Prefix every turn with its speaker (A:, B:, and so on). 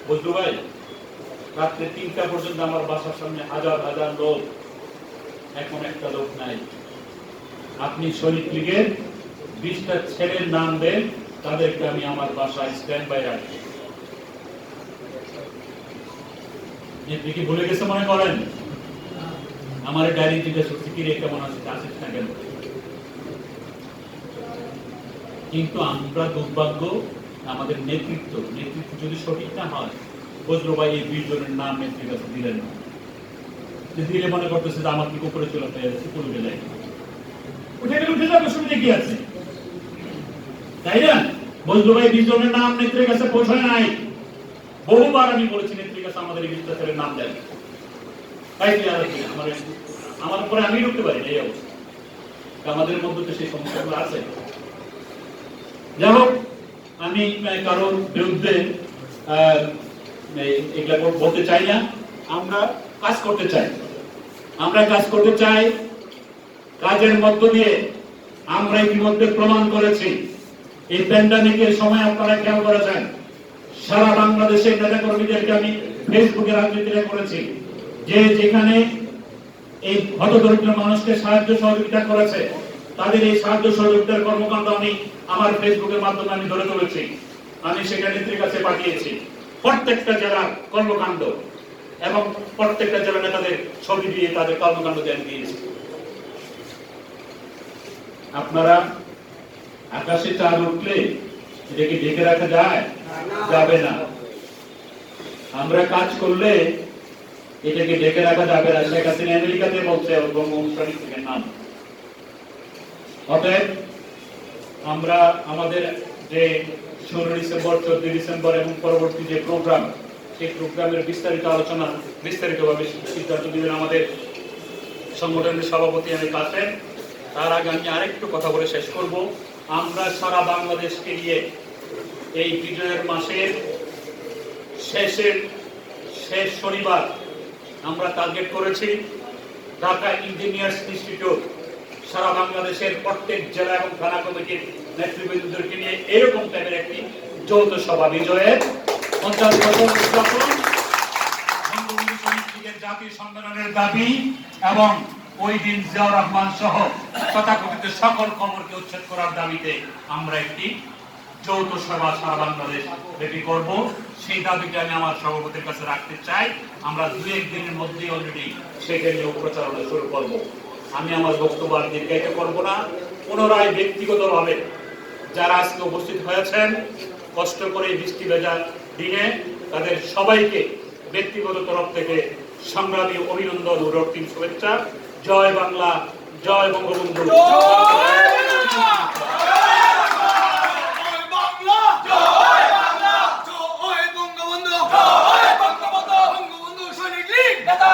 A: বন্ধু ভাই, রাত্রে 3টা পর্যন্ত আমার বাসার সামনে হাজার হাজার লোক, এখন একটা লোক নাই। আপনি শরীফ লীগের 20টা ছেলের নাম দেন, তাদেরকে আমি আমার বাসায় স্ট্যান্ড বাই রাখি। আপনি কি ভুলে গেছে মনে করেন? আমার ডায়েরি জিজ্ঞেস করছি কি রে কেমন আছে, আসিস না কেন? কিন্তু আমরা দুর্ভাগ্য, আমাদের নেতৃত্ব যদি সঠিক না হয়, বজলু ভাই এই 20 জনের নাম নেত্রীর কাছে দিলেন না। দিলে মনে করতেছে যে আমার কি উপরে চলে উঠে যায়, উঠে গেলে উঠে যাবে, অসুবিধা কি আছে, তাই না? বজলু ভাই 20 জনের নাম নেত্রীর কাছে পৌঁছায় নাই। বহুবার আমি বলেছি নেত্রীর কাছে আমাদের এই 20টা ছেলের নাম দেন, তাই কি আর আমার উপরে আমি ঢুকতে পারি এই অবস্থা। আমাদের মধ্যে তো সেই সমস্যাগুলো আছে। যাই হোক, আমি কারোর বিরুদ্ধে এগুলা বলতে চাই না। আমরা কাজ করতে চাই, কাজের মধ্য দিয়ে আমরা ইতিমধ্যে প্রমাণ করেছি। এই প্যান্ডামিকের সময় আপনারা খেয়াল করেছেন, সারা বাংলাদেশের নেতা কর্মীদেরকে আমি ফেসবুকে রাজনীতিটা করেছি, যে যেখানে এই হতদরিদ্র মানুষকে সাহায্য সহযোগিতা করেছে, তাদের এই সাহায্য সহযোগিতার কর্মকাণ্ড আমি আমার ফেসবুকের মাধ্যমে আমি ধরে তুলেছি। আমি সেটা নেত্রীর কাছে পাঠিয়েছি, প্রত্যেকটা জেলার কর্মকাণ্ড এবং প্রত্যেকটা জেলা নেতাদের ছবি দিয়ে তাদের কর্মকাণ্ড দিয়েছি। আপনারা আকাশে চাঁদ উঠলে এটাকে ঢেকে রাখা যায়? যাবে না। আমরা কাজ করলে এটাকে ঢেকে রাখা যাবে না। শেখ হাসিনা আমেরিকাতে বলছে অনুষ্ঠানিক থেকে নাম। অতএব আমরা আমাদের যে 16 ডিসেম্বর, 14 ডিসেম্বর এবং পরবর্তী যে প্রোগ্রাম, সেই প্রোগ্রামের বিস্তারিত আলোচনা, বিস্তারিতভাবে সিদ্ধান্ত দিবেন আমাদের সংগঠনের সভাপতি আমি কাসেম। তার আগে আমি আরেকটু কথা বলে শেষ করব। আমরা সারা বাংলাদেশকে নিয়ে এই বিজয়ের মাসের শেষ শনিবার আমরা টার্গেট করেছি ঢাকা ইঞ্জিনিয়ার্স ইনস্টিটিউট সারা বাংলাদেশের প্রত্যেক জেলা এবং থানা কমিটির নেতৃবৃন্দদেরকে নিয়ে এরকম টাইপের একটি যৌথ সভা, বিজয়ের 50 বছর উদযাপন, বঙ্গবন্ধু শহীদ লীগের জাতীয় সম্মেলনের দাবি এবং ওই দিন জিয়াউর রহমান সহ তথাকথিত সকল কবরকে উচ্ছেদ করার দাবিতে আমরা একটি যৌথ সভা সারা বাংলাদেশ ব্যাপী করব। সেই দাবিটা আমি আমার সভাপতির কাছে রাখতে চাই। আমরা 2-1 দিনের মধ্যেই অলরেডি সেটা নিয়ে প্রচারণা শুরু করব। আমি আমার বক্তব্য আর দীর্ঘায়িত করব না। পুনরায় ব্যক্তিগতভাবে যারা আজকে উপস্থিত হয়েছেন কষ্ট করে বৃষ্টি ভেজা দিনে, তাদের সবাইকে ব্যক্তিগত তরফ থেকে সংগ্রামী অভিনন্দন ও রক্তিম শুভেচ্ছা। জয় বাংলা, জয় বঙ্গবন্ধু।
B: বঙ্গবন্ধু শহীদ লীগ নেতা